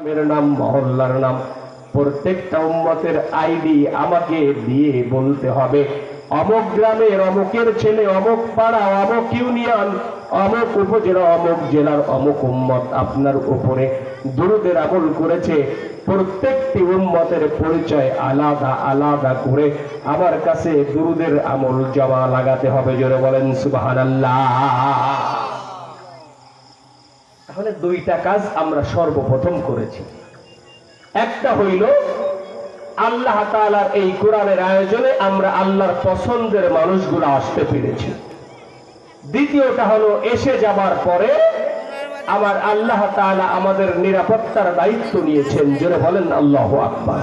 মের নাম, মহল্লার নাম, প্রত্যেকটা উম্মতের আইডি আমাকে দিয়ে বলতে হবে অমুক গ্রামের অমুকের ছেলে, অমুক পাড়া, অমুক ইউনিয়ন, অমুক উপজেলা, অমুক জেলার অমুক উম্মত আপনার উপরে দুরূদের আমল করেছে। প্রত্যেকটি উম্মতের পরিচয় আলাদা আলাদা করে আমার কাছে দুরূদের আমল জমা লাগাতে হবে। জোরে বলেন সুবহানাল্লাহ। তাহলে দুইটা কাজ আমরা সর্বপ্রথম করেছি। একটা হইল আল্লাহ তাআলার এই কোরআনের আয়োজনে আমরা আল্লাহর পছন্দের মানুষগুলো আসতে পেরেছি। দ্বিতীয়টা হলো এসে যাবার পরে আমার আল্লাহ তাআলা আমাদের নিরাপত্তার দায়িত্ব নিয়েছেন। জোরে বলেন আল্লাহু আকবার।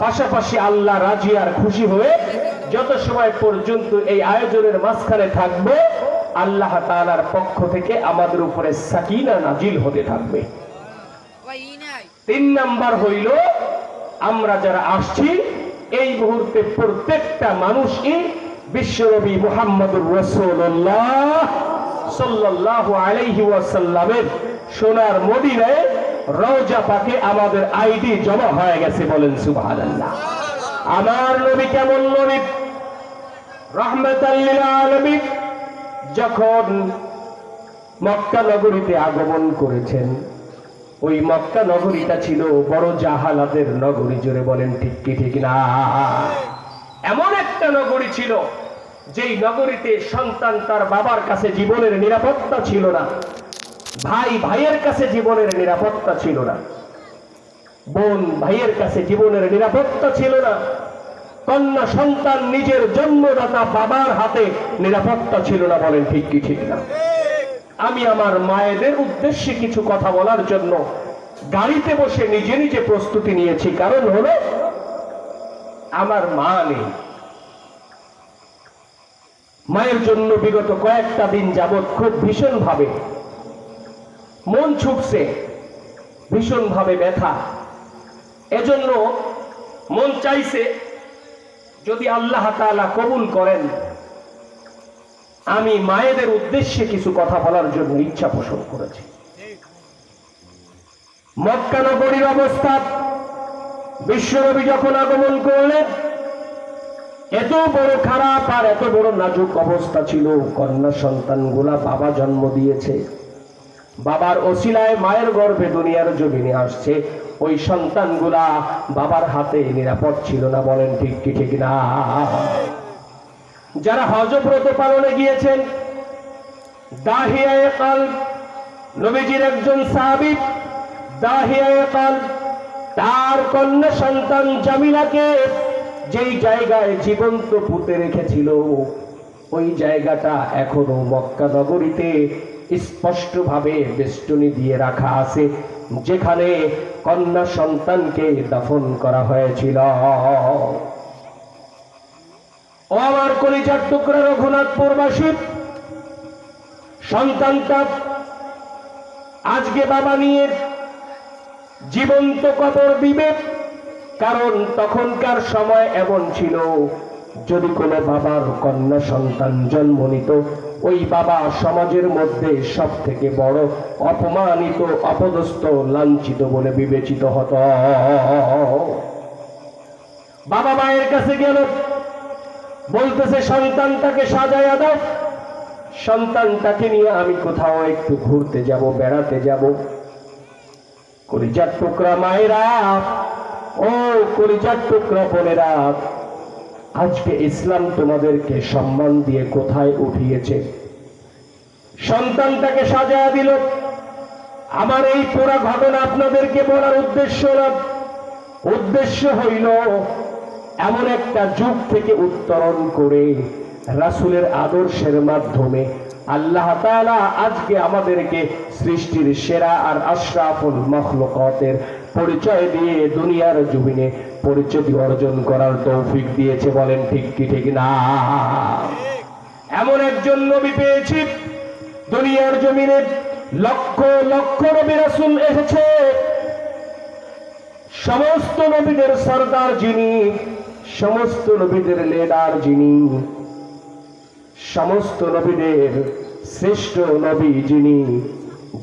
পাশাপাশি আল্লাহ রাজি আর খুশি হয়ে যত সময় পর্যন্ত এই আয়োজনের মাঝখানে থাকবে আল্লাহ তাআলার পক্ষ থেকে আমাদের উপরে সাকিনা নাজিল হতে থাকবে। 3 নাম্বার হইল আমরা যারা আসছি এই মুহূর্তে প্রত্যেকটা মানুষই বিশ্বনবী মুহাম্মদুর রাসূলুল্লাহ সাল্লাল্লাহু আলাইহি ওয়াসাল্লামের সোনার মদিনায় রওজা পাকে আমাদের আইডি জমা হয়ে গেছে। বলেন সুবহানাল্লাহ। আমার নবী কেমন নবী? রাহমাতাল লিল আলামিন যখন মক্কা নগরীতে আগমন করেছেন, ওই মক্কা নগরীটা ছিল বড় জাহালাতের নগরী। জোরে বলেন ঠিক কি ঠিক না? এমন একটা নগরী ছিল যেই নগরীতে সন্তান তার বাবার কাছে জীবনের নিরাপত্তা ছিল না, ভাই ভাইয়ের কাছে জীবনের নিরাপত্তা ছিল না, বোন ভাইয়ের কাছে জীবনের নিরাপত্তা ছিল না, কন্যা সন্তান নিজের জন্মদাতা বাবার হাতে নিরাপত্তা ছিল না। বলেন ঠিক কি ঠিক না? আমি আমার মায়েদের উদ্দেশ্যে কিছু কথা বলার জন্য গাড়িতে বসে নিজে নিজে প্রস্তুতি নিয়েছি। কারণ হলো আমার মা নেই। মায়ের জন্য বিগত কয়েকটা দিন যাবৎ খুব ভীষণ ভাবে মন ছুটছে, ভীষণ ভাবে ব্যথা। এজন্য মন চাইছে যদি আল্লাহ তাআলা কবুল করেন আমি মায়েদের উদ্দেশ্যে কিছু কথা বলার জন্য ইচ্ছা পোষণ করেছি। মক্কা নগরীর অবস্থা বিশ্বনবী যখন আগমন করলেন এত বড় খারাপ আর এত বড় নাজুক অবস্থা ছিল। কন্যা সন্তানগুলা বাবা জন্ম দিয়েছে, বাবার ওসিলায় মায়ের গর্ভে দুনিয়ার জমিনে আসছে, ওই সন্তানগুলা বাবার হাতে নিরাপদ ছিল না। বলেন ঠিক কি ঠিক না? যারা হজ ব্রত পালনে গিয়েছেন, দাহিয়ায়ে কলব নবীজির একজন সাহাবী, দাহিয়ায়ে কলব তার কন্যা সন্তান জামিলাকে যেই জায়গায় জীবন্ত পুঁতে রেখেছিল ওই জায়গাটা এখনো মক্কা নগরীতে স্পষ্টভাবে বেষ্টনী দিয়ে রাখা আছে, যেখানে কন্যা সন্তানকে দাফন করা হয়েছিল। ও আমার কলিজার টুকরা রঘুনাথপুরবাসী, সন্তানটা আজকে বাবা নিয়ে জীবন্ত কবর দিবে। কারণ তখনকার সময় এমন ছিল যদি কোনো বাবার কন্যা সন্তান জন্ম নিত ওই বাবা সমাজের মধ্যে সব থেকে বড় অপমানিত, অপদস্থ, লাঞ্ছিত বলে বিবেচিত হতো। বাবা মায়ের কাছে গেল, বলতেছে সন্তানটাকে সাজায়া দাও, সন্তানটাকে নিয়ে আমি কোথাও একটু ঘুরতে যাব, বেড়াতে যাব। কলিজার টুকরা মায়েরা, ও কলিজার টুকরা বোনেরা, আজকে ইসলাম তোমাদেরকে সম্মান দিয়ে কোথায় উঠিয়েছে? সন্তানটাকে সাজায়া দিল। আমার এই পুরো ঘটনা আপনাদেরকে বলার উদ্দেশ্য না, উদ্দেশ্য হইল এমন একটা যুগ থেকে উত্তরণ করে রাসূলের আদর্শের মাধ্যমে আল্লাহ তাআলা আজকে আমাদেরকে সৃষ্টির সেরা আর আশরাফুল মাখলুকাতের পরিচয় দিয়ে দুনিয়ার জমিনে পরিচিতি অর্জন করার তৌফিক দিয়েছে। বলেন ঠিক কি ঠিক না? এমন একজন নবী পেয়েছি দুনিয়ার জমিনে, লক্ষ লক্ষ নবী রাসূল এসেছে, সমস্ত নবীদের সরদার যিনি, সমস্ত নবীদের লিডার যিনি, সমস্ত নবীদের শ্রেষ্ঠ নবী যিনি,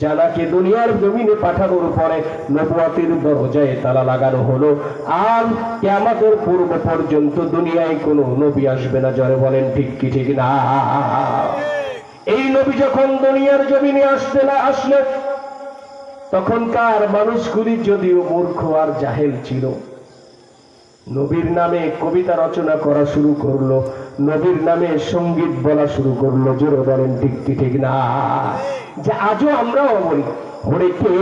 জানাকে দুনিয়ার জমিনে পাঠানোর পরে নবুয়তের দরজায় তালা লাগানো হলো, আর কিয়ামতের পূর্ব পর্যন্ত দুনিয়ায় কোনো নবী আসবে না। জোরে বলেন ঠিক কি ঠিক না? এই নবী যখন দুনিয়ার জমিনে আসলো, তখনকার মানুষগুলি যদিও মূর্খ আর জাহেল ছিল, নবীর নামে কবিতা রচনা করা শুরু করলো, নবীর নামে সঙ্গীত বলা শুরু করলো। জোরে বলেন ঠিক কি ঠিক না? যে আজও আমরাও বলি, ওরে কে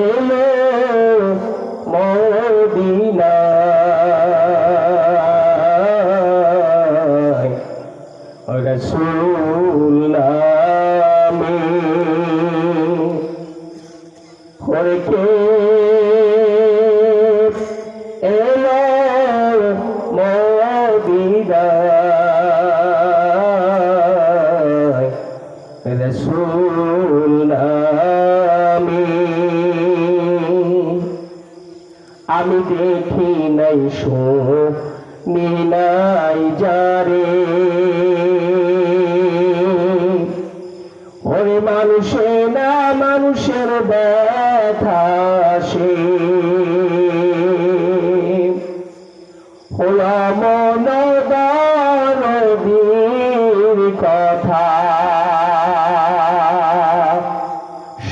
এলো মদিনায় রাসূল নামে, ওরে কে এলো মদিনায় রাসূল নামে। আমি দেখি নাই শুনি নাই যারে, ওরে মানুষে না মানুষের ব্যথা সে, হলো মন দরদীর কথা,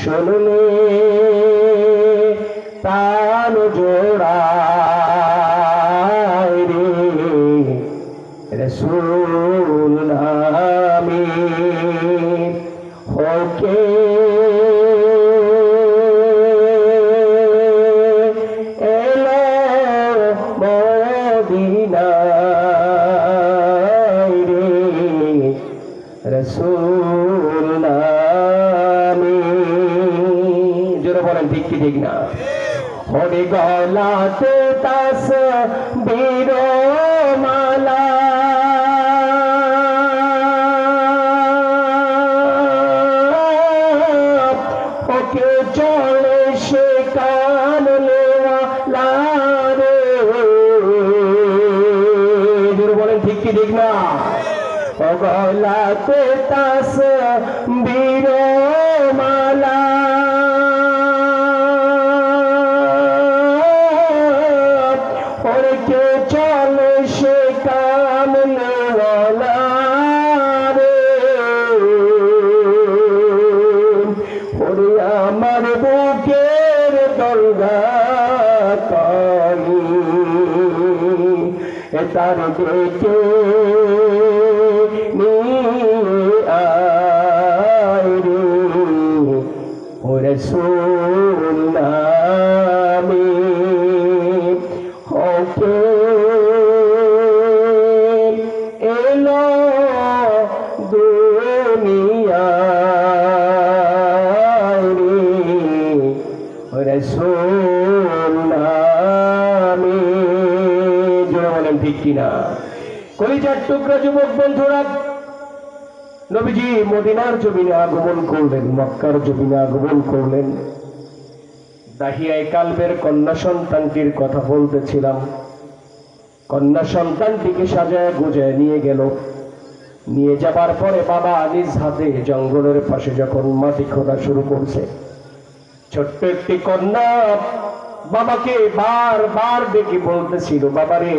শুনলে প্রাণ জোড়ায় রে রাসূল নামে। ওকে এলো মদিনায় রে রাসূল নামে। জোরে বলেন ঠিক কি ঠিক না? ওরে গলাতে তাসবীর মালা, ওকে চলে সে কামলেওয়ালা রে। জোরে বলেন ঠিক কি ঠিক না? ও গলাতে তাসবীর মালা, ওরে চলে সে কামলেওয়ালা রে। ওরে আমার বুকের দরজা করি তার দেখে নিয়ে আয় রে ও রাসূল নামে। ওকে এলো দুনিয়ায় রে রাসূল নামে। জোরে বলেন ঠিক কিনা? কলিজার টুকরা যুবক বন্ধুরা, নবীজি মদিনার জমিনে আগমন করলেন, মক্কার জমিনে আগমন করলেন। দাহিয়ায়ে কালবের কন্যা সন্তানটির কথা বলতেছিলাম। কন্যা সন্তানটিকে সাজায় গুজায় নিয়ে গেল। নিয়ে যাবার পরে বাবা নিজ হাতে জঙ্গলের পাশে যখন মাটি খোঁড়া শুরু করছে, ছোট্ট একটি কন্যা বাবাকে বারবার ডেকে বলতেছিল, বাবারে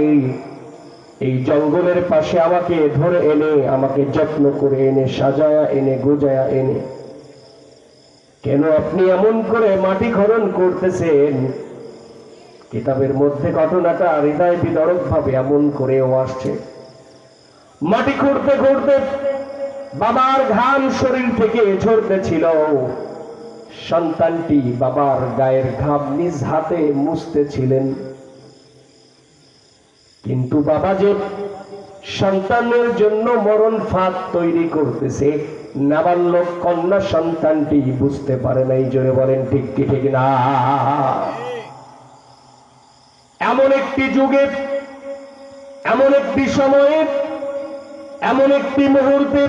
এই জঙ্গলের পাশে আমাকে ধরে এনে, আমাকে যত্ন করে এনে, সাজায়া এনে, গুজায়া এনে, কেন আপনি এমন করে মাটি খনন করতেছেন? কিতাবের মধ্যে ঘটনাটা হৃদয় বিদারক ভাবে এমন করেও আসছে। মাটি খুঁড়তে খুঁড়তে বাবার ঘাম শরীর থেকে ঝরতেছিল। সন্তানটি বাবার গায়ের ঘাম নিজ হাতে মুছতেছিলেন। কিন্তু বাবা যে সন্তানের জন্য মরণ ফাঁদ তৈরি করতেছে, নাবালক কন্যা সন্তানটি বুঝতে পারে নাই। জোরে বলেন ঠিক কি ঠিক না? এমন একটি যুগে, এমন একটি সময়ে, এমন একটি মুহূর্তে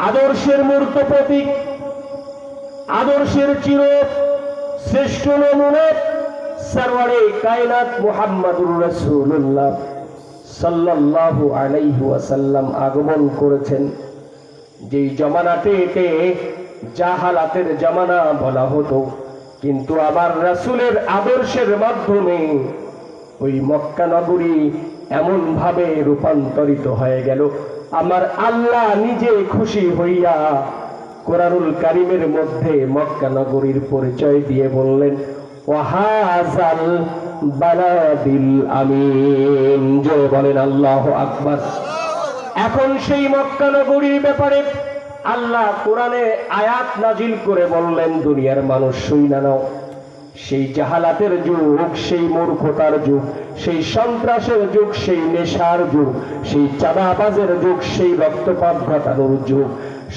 আদর্শের মূর্ত প্রতীক, আদর্শের চির শ্রেষ্ঠ নমুনা সরওয়ারে কায়নাত মুহাম্মাদুর রাসূলুল্লাহ সাল্লাল্লাহু আলাইহি ওয়াসাল্লাম আগমন করেছেন। যেই জমানাটিকে জাহালাতের জামানা বলা হতো, কিন্তু আমার রাসূলের আদর্শের মাধ্যমে ওই মক্কা নগরী এমন ভাবে রূপান্তরিত হয়ে গেল, আমার আল্লাহ নিজে খুশি হইয়া কোরআনুল কারীমের মধ্যে মক্কা নগরীর পরিচয় দিয়ে বললেন, ওয়াহাজাল বালাদিল আমিন। জয় বলেন আল্লাহু আকবার। এখন সেই মক্কা নগরীর ব্যাপারে আল্লাহ কোরআনে আয়াত নাজিল করে বললেন, দুনিয়ার মানুষ শুইনা নাও, সেই জাহালাতের যুগ, সেই মূর্খতার যুগ, সেই সন্ত্রাসের যুগ, সেই নেশার যুগ, সেই চাঁদাবাজের যুগ, সেই রক্তপাত ঘটানোর যুগ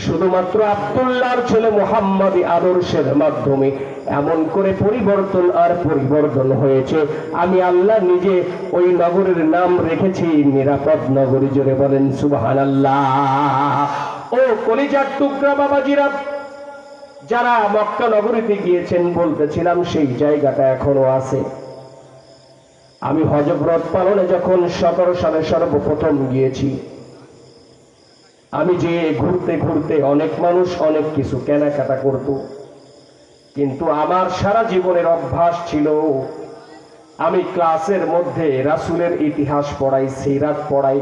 শুধুমাত্র আব্দুল্লাহর ছেলে মুহাম্মাদি আদর্শের মাধ্যমে এমন করে পরিবর্তন আর পরিবর্তন হয়েছে। আমি আল্লাহ নিজে ওই নগরের নাম রেখেছি নিরাপদ নগরী। জোরে বলেন সুবহানাল্লাহ। ও কলিজার টুকরা বাবাজিরা, যারা মক্কা নগরীতে গিয়েছেন, বলতেছিলাম সেই জায়গাটা এখনো আছে। আমি হজ ব্রত পালনে যখন 17 সালে সর্বপ্রথম গিয়েছি, আমি যে ঘুরতে ঘুরতে অনেক মানুষ অনেক কিছু কেনাকাটা করত, কিন্তু আমার সারা জীবনের অভ্যাস ছিল আমি ক্লাসের মধ্যে রাসূলের ইতিহাস পড়াই, সিরাত পড়াই।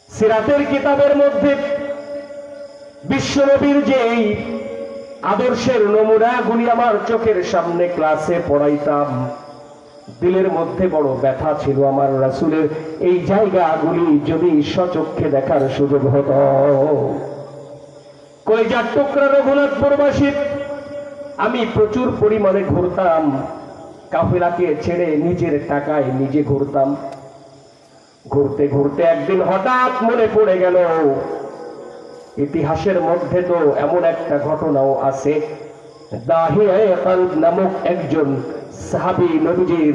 সিরাতের কিতাবের মধ্যে বিশ্বনবীর যে আদর্শের নমুনাগুলি আমার চোখের সামনে ক্লাসে পড়াইতাম, দিলের মধ্যে বড় ব্যথা ছিল আমার রাসূলের এই জায়গাগুলি যদি স্বচক্ষে দেখার সুযোগ হতো। কলিজার টুকরা রঘুনাথপুরবাসী, আমি প্রচুর পরিমাণে ঘুরতাম, কাফেলাকে ছেড়ে নিজের টাকায় নিজে ঘুরতাম। ঘুরতে ঘুরতে একদিন হঠাৎ মনে পড়ে গেল, ইতিহাসের মধ্যে তো এমন একটা ঘটনাও আছে, দাহিয়ে কলব নামক একজন সাহাবী নবীজির